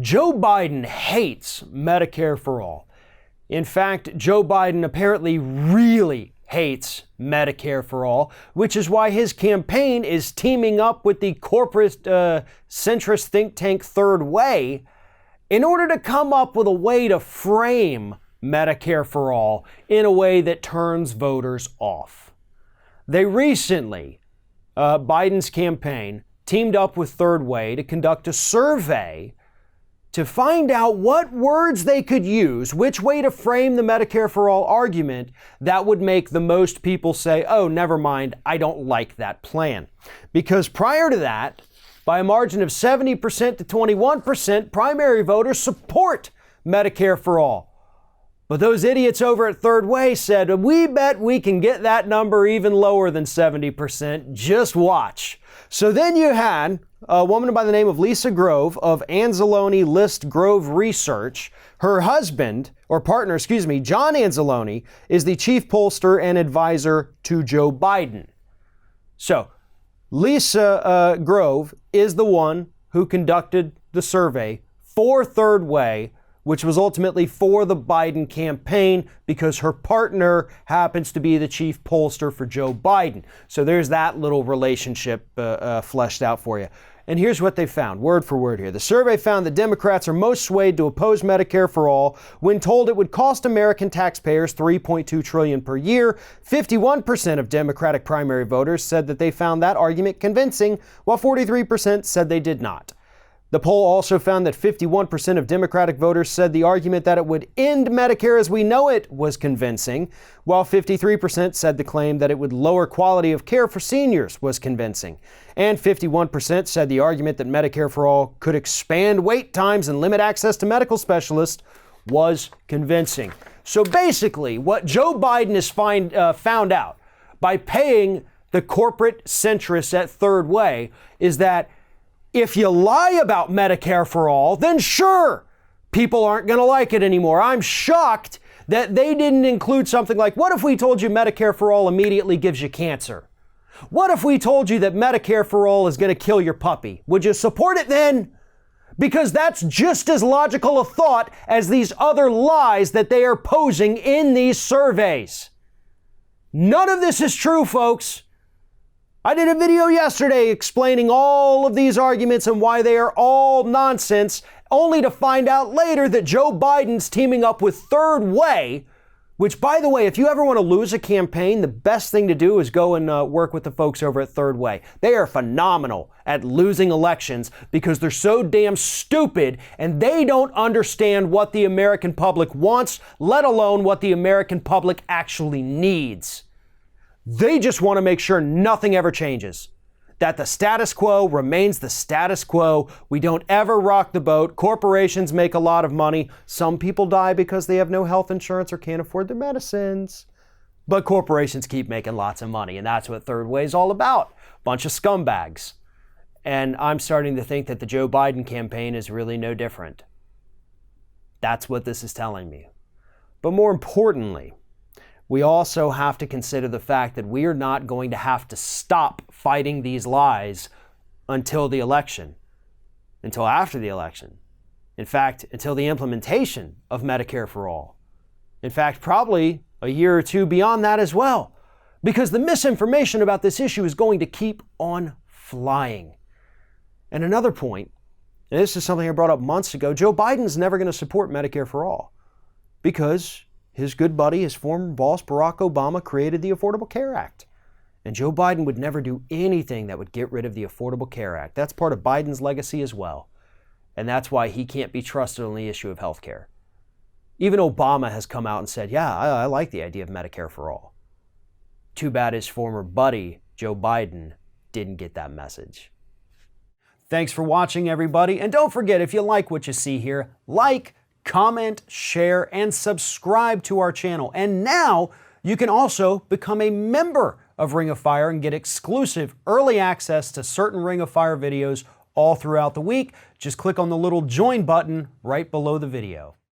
Joe Biden hates Medicare for All. In fact, Joe Biden apparently really hates Medicare for All, which is why his campaign is teaming up with the corporate centrist think tank Third Way in order to come up with a way to frame Medicare for All in a way that turns voters off. They recently, Biden's campaign, teamed up with Third Way to conduct a survey to find out what words they could use, which way to frame the Medicare for All argument that would make the most people say, oh, never mind, I don't like that plan. Because prior to that, by a margin of 70% to 21%, primary voters support Medicare for All. But those idiots over at Third Way said, we bet we can get that number even lower than 70%. Just watch. So then you had a woman by the name of Lisa Grove of Anzalone List Grove Research. Her husband, or partner, John Anzalone, is the chief pollster and advisor to Joe Biden. So Lisa Grove is the one who conducted the survey for Third Way, which was ultimately for the Biden campaign because her partner happens to be the chief pollster for Joe Biden. So there's that little relationship fleshed out for you. And here's what they found, word for word here. The survey found that Democrats are most swayed to oppose Medicare for All when told it would cost American taxpayers $3.2 trillion per year. 51% of Democratic primary voters said that they found that argument convincing, while 43% said they did not. The poll also found that 51% of Democratic voters said the argument that it would end Medicare as we know it was convincing, while 53% said the claim that it would lower quality of care for seniors was convincing. And 51% said the argument that Medicare for All could expand wait times and limit access to medical specialists was convincing. So basically, what Joe Biden has found out by paying the corporate centrists at Third Way is that if you lie about Medicare for All, then sure, people aren't going to like it anymore. I'm shocked that they didn't include something like, what if we told you Medicare for All immediately gives you cancer? What if we told you that Medicare for All is going to kill your puppy? Would you support it then? Because that's just as logical a thought as these other lies that they are posing in these surveys. None of this is true, folks. I did a video yesterday explaining all of these arguments and why they are all nonsense, only to find out later that Joe Biden's teaming up with Third Way, which, by the way, if you ever want to lose a campaign, the best thing to do is go and work with the folks over at Third Way. They are phenomenal at losing elections because they're so damn stupid and they don't understand what the American public wants, let alone what the American public actually needs. They just want to make sure nothing ever changes, that the status quo remains the status quo. We don't ever rock the boat. Corporations make a lot of money. Some people die because they have no health insurance or can't afford their medicines. But corporations keep making lots of money, and that's what Third Way is all about. Bunch of scumbags. And I'm starting to think that the Joe Biden campaign is really no different. That's what this is telling me. But more importantly, we also have to consider the fact that we are not going to have to stop fighting these lies until the election, until after the election. In fact, until the implementation of Medicare for All. In fact, probably a year or two beyond that as well, because the misinformation about this issue is going to keep on flying. And another point, and this is something I brought up months ago, Joe Biden's never going to support Medicare for All because his good buddy, his former boss, Barack Obama, created the Affordable Care Act. And Joe Biden would never do anything that would get rid of the Affordable Care Act. That's part of Biden's legacy as well. And that's why he can't be trusted on the issue of health care. Even Obama has come out and said, yeah, I like the idea of Medicare for All. Too bad his former buddy, Joe Biden, didn't get that message. Thanks for watching, everybody. And don't forget, if you like what you see here, like, comment, share, and subscribe to our channel. And now you can also become a member of Ring of Fire and get exclusive early access to certain Ring of Fire videos all throughout the week. Just click on the little join button right below the video.